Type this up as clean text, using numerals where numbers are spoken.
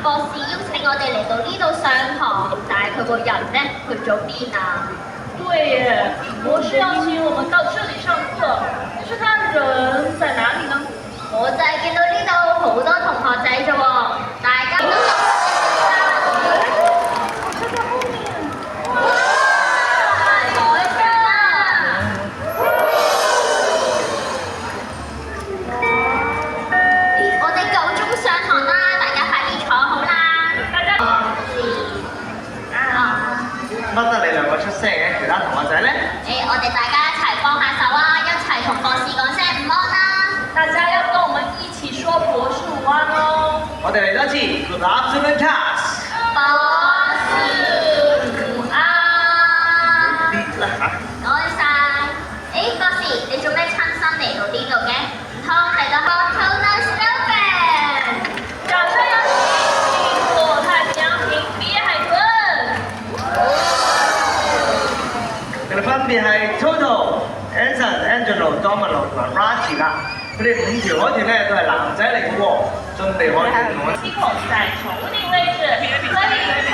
博士邀請我哋嚟到呢度上堂，但係佢個人呢，去咗邊啊？对耶，博士邀請我們到這裡上課，但是他人在哪裡呢？我就係見到呢度好多同學仔啫喎，大家都乜得你兩個出聲嘅？其他同學仔咧？我哋大家一齊幫下手啊！一齊同博士講聲午安啦！大家要跟我們一起說博士午安哦！我哋嚟多次 Good afternoon class。博士午安。啲啦嚇。唔該晒。博士，你做咩親身嚟到呢度嘅？唔通嚟到學 Toner Stephen？掌聲有請國泰平陽亭畢業海豚。佢哋分別係 Toto、Anson、Angelo、Domino 同埋 Raji 啦。佢哋5條嗰條咧都係男仔嚟嘅喎，準備可以同我。系统在重定位置，可以放